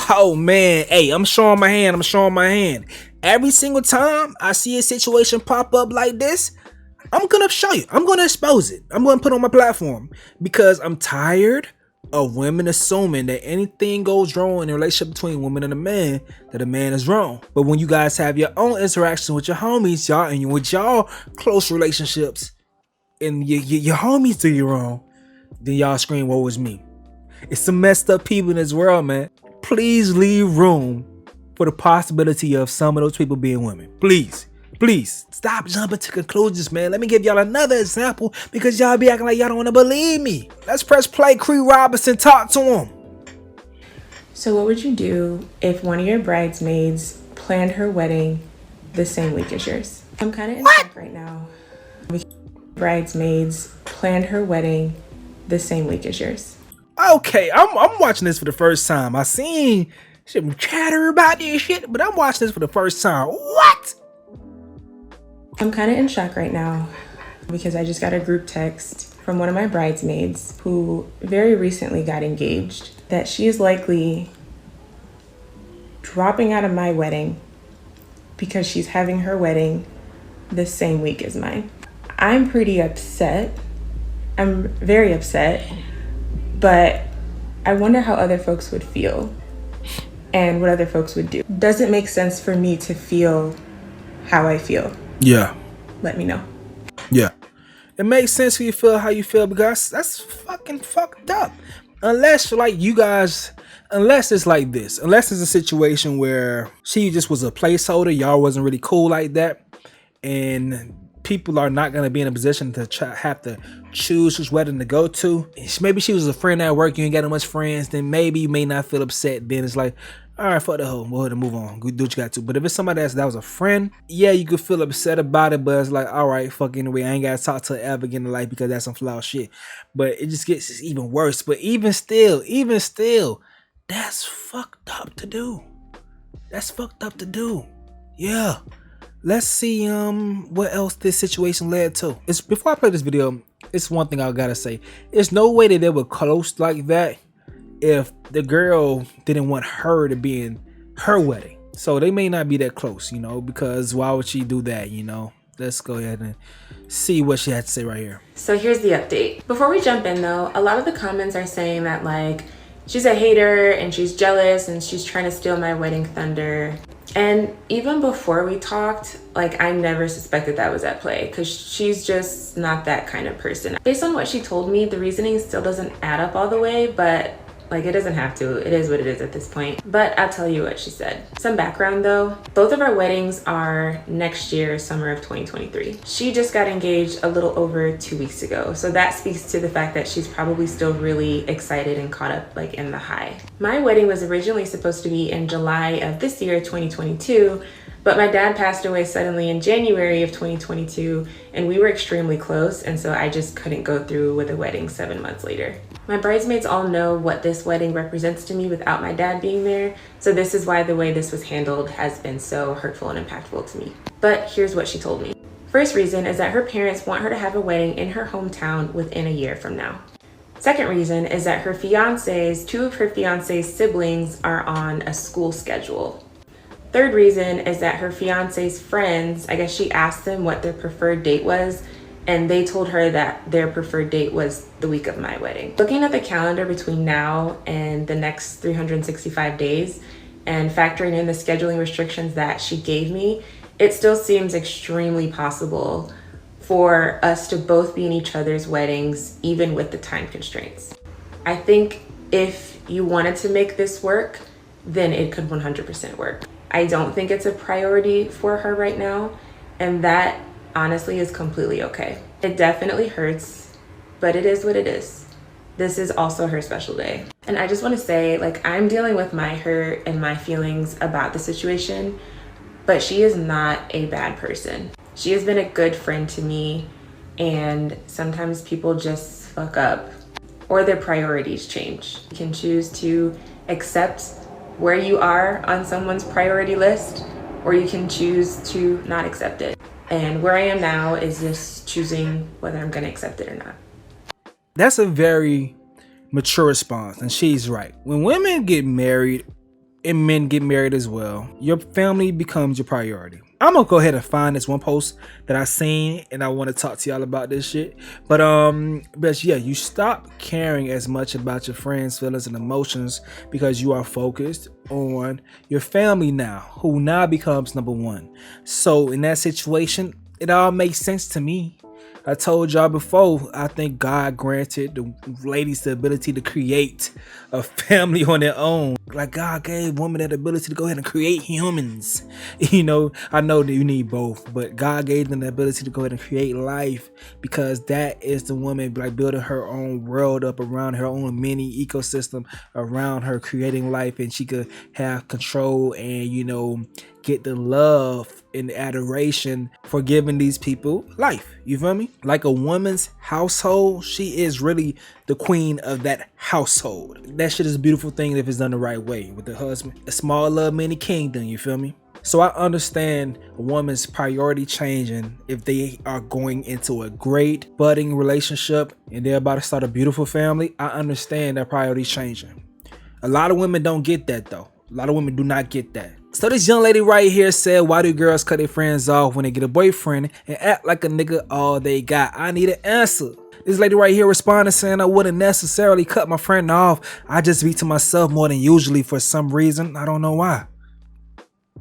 Oh man, hey, I'm showing my hand. Every single time I see a situation pop up like this, I'm gonna show you. I'm gonna expose it. I'm gonna put it on my platform because I'm tired of women assuming that anything goes wrong in a relationship between women and a man, that a man is wrong. But when you guys have your own interaction with your homies, y'all, and with y'all close relationships, and your homies do you wrong, then y'all scream, "Woe is me." It's some messed up people in this world, man. Please leave room for the possibility of some of those people being women. Please stop jumping to conclusions, man. Let me give y'all another example because y'all be acting like y'all don't want to believe me. Let's press play. Cree Robinson, talk to him. So what would you do if one of your bridesmaids planned her wedding the same week as yours? I'm kind of in shock right now. Bridesmaids planned her wedding the same week as yours. Okay, I'm watching this for the first time. I seen some chatter about this shit, but I'm watching this for the first time. What? I'm kind of in shock right now because I just got a group text from one of my bridesmaids who very recently got engaged that she is likely dropping out of my wedding because she's having her wedding the same week as mine. I'm pretty upset. I'm very upset, but I wonder how other folks would feel and what other folks would do. Does it make sense for me to feel how I feel? Yeah. Let me know. Yeah. It makes sense for you to feel how you feel because that's fucking fucked up. Unless like you guys, unless it's like this, unless it's a situation where she just was a placeholder, y'all wasn't really cool like that, and people are not going to be in a position to have to choose which wedding to go to. Maybe she was a friend at work, you ain't got that much friends, then maybe you may not feel upset. Then it's like, all right, fuck the hoe, go ahead and move on, go do what you got to. But if it's somebody that was a friend, yeah, you could feel upset about it, but it's like, all right, fuck, anyway, I ain't got to talk to her ever again in life because that's some flawed shit. But it just gets even worse. But even still, that's fucked up to do. Yeah. Let's see what else this situation led to. It's before I play this video, it's one thing I gotta say. There's no way that they were close like that if the girl didn't want her to be in her wedding. So they may not be that close, you know, because why would she do that, you know? Let's go ahead and see what she had to say right here. So here's the update. Before we jump in though, a lot of the comments are saying that like she's a hater and she's jealous and she's trying to steal my wedding thunder. And even before we talked, like I never suspected that was at play because she's just not that kind of person. Based on what she told me, the reasoning still doesn't add up all the way, but like it doesn't have to. It is what it is at this point. But I'll tell you what she said. Some background though. Both of our weddings are next year, summer of 2023. She just got engaged a little over 2 weeks ago. So that speaks to the fact that she's probably still really excited and caught up like in the high. My wedding was originally supposed to be in July of this year, 2022. But my dad passed away suddenly in January of 2022 and we were extremely close, and so I just couldn't go through with a wedding 7 months later. My bridesmaids all know what this wedding represents to me without my dad being there, so this is why the way this was handled has been so hurtful and impactful to me. But here's what she told me. First reason is that her parents want her to have a wedding in her hometown within a year from now. Second reason is that two of her fiance's siblings are on a school schedule. Third reason is that her fiance's friends, I guess she asked them what their preferred date was, and they told her that their preferred date was the week of my wedding. Looking at the calendar between now and the next 365 days, and factoring in the scheduling restrictions that she gave me, it still seems extremely possible for us to both be in each other's weddings, even with the time constraints. I think if you wanted to make this work, then it could 100% work. I don't think it's a priority for her right now, and that honestly is completely okay. It definitely hurts, but it is what it is. This is also her special day. And I just want to say, like, I'm dealing with my hurt and my feelings about the situation, but she is not a bad person. She has been a good friend to me, and sometimes people just fuck up or their priorities change. You can choose to accept where you are on someone's priority list, or you can choose to not accept it. And where I am now is just choosing whether I'm gonna accept it or not. That's a very mature response, and she's right. When women get married, and men get married as well. Your family becomes your priority. I'm gonna go ahead and find this one post that I seen, and I want to talk to y'all about this shit. But yeah, you stop caring as much about your friends' feelings and emotions because you are focused on your family now, who now becomes number one. So in that situation, it all makes sense to me. I told y'all before, I think God granted the ladies the ability to create a family on their own. Like God gave women that ability to go ahead and create humans. You know, I know that you need both, but God gave them the ability to go ahead and create life, because that is the woman like building her own world up around her own mini ecosystem around her, creating life, and she could have control and, you know, get the love and adoration for giving these people life. You feel me? Like a woman's household, she is really the queen of that household. That shit is a beautiful thing if it's done the right way with the husband. A small little mini kingdom, you feel me? So I understand a woman's priority changing if they are going into a great budding relationship and they're about to start a beautiful family. I understand that priority changing. A lot of women don't get that though. A lot of women do not get that. So this young lady right here said, why do girls cut their friends off when they get a boyfriend and act like a nigga all they got? I need an answer. This lady right here responded saying, I wouldn't necessarily cut my friend off. I just be to myself more than usually for some reason. I don't know why.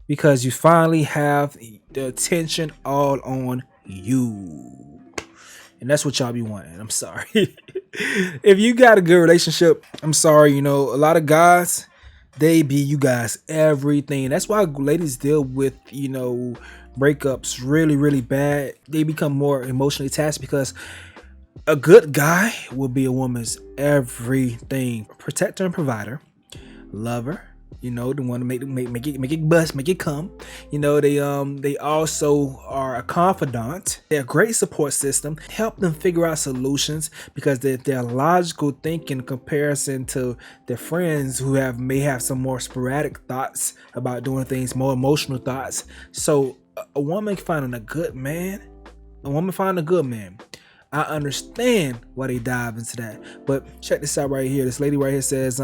Because you finally have the attention all on you. And that's what y'all be wanting. I'm sorry. If you got a good relationship, I'm sorry, you know, a lot of guys, they be you guys everything. That's why ladies deal with, you know, breakups really, really bad. They become more emotionally attached because a good guy will be a woman's everything. Protector and provider, lover, you know, the one to make it bust, make it come. You know, they also are a confidant. They're a great support system. Help them figure out solutions because their logical thinking in comparison to their friends who may have some more sporadic thoughts about doing things, more emotional thoughts. So a woman finding a good man, I understand why they dive into that. But check this out right here. This lady right here says,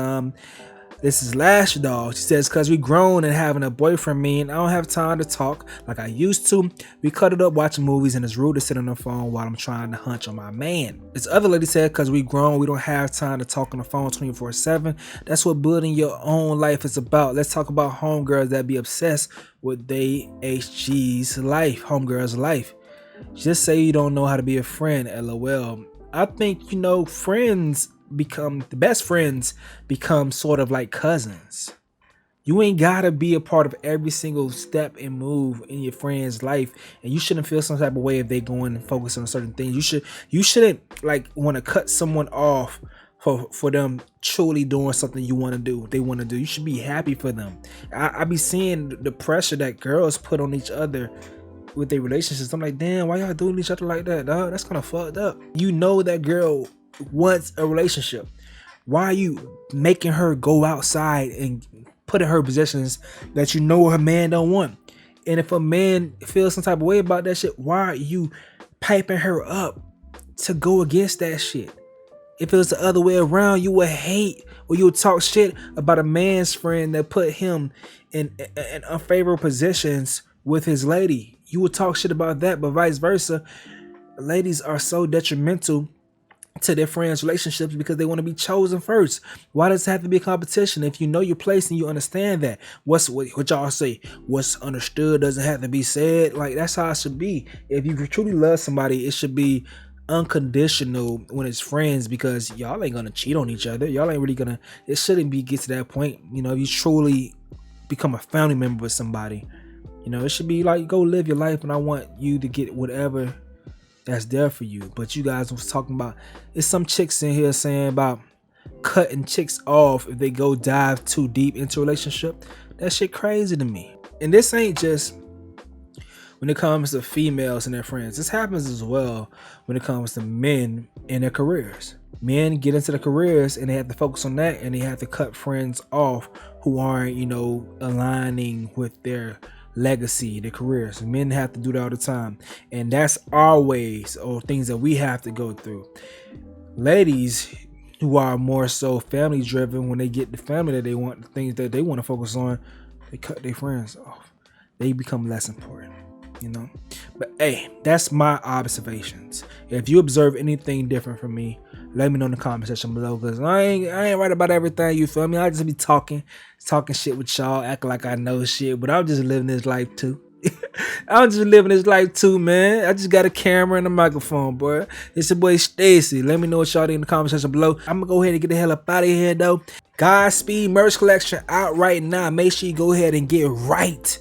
this is Lash Dog. She says, cause we grown and having a boyfriend mean I don't have time to talk like I used to. We cut it up watching movies and it's rude to sit on the phone while I'm trying to hunch on my man. This other lady said, cause we grown, we don't have time to talk on the phone 24/7. That's what building your own life is about. Let's talk about homegirls that be obsessed with they HG's life, homegirls' life. Just say you don't know how to be a friend, LOL. I think, you know, the best friends become sort of like cousins. You ain't gotta be a part of every single step and move in your friend's life, and you shouldn't feel some type of way if they go in and focus on certain things. You shouldn't like want to cut someone off for them truly doing something you want to do. They want to do. You should be happy for them. I be seeing the pressure that girls put on each other with their relationships. I'm like, damn, why y'all doing each other like that, dog? That's kind of fucked up. You know that girl wants a relationship. Why are you making her go outside and put in her positions that you know her man don't want? And if a man feels some type of way about that shit, why are you piping her up to go against that shit? If it was the other way around, you would hate or you would talk shit about a man's friend that put him in unfavorable positions with his lady. You would talk shit about that, but vice versa. Ladies are so detrimental to their friends' relationships because they want to be chosen first. Why does it have to be a competition? If you know your place and you understand that, what y'all say, what's understood doesn't have to be said. Like, that's how it should be. If you truly love somebody, it should be unconditional when it's friends, because y'all ain't gonna cheat on each other. Y'all ain't really gonna, it shouldn't be get to that point. You know, if you truly become a family member with somebody, you know, it should be like, go live your life and I want you to get whatever that's there for you. But you guys was talking about, it's some chicks in here saying about cutting chicks off if they go dive too deep into a relationship. That shit crazy to me. And this ain't just when it comes to females and their friends. This happens as well when it comes to men and their careers. Men get into their careers and they have to focus on that, and they have to cut friends off who aren't, you know, aligning with their legacy, their careers. Men have to do that all the time, and that's our ways or things that we have to go through. Ladies, who are more so family driven, when they get the family that they want, the things that they want to focus on, they cut their friends off. They become less important, you know. But hey, that's my observations. If you observe anything different from me, let me know in the comment section below, because I ain't right about everything, you feel me? I just be talking shit with y'all, acting like I know shit, but I'm just living this life too. I'm just living this life too, man. I just got a camera and a microphone, boy. It's your boy Stacy. Let me know what y'all think in the comment section below. I'm gonna go ahead and get the hell up out of here though. Godspeed merch collection out right now. Make sure you go ahead and get right.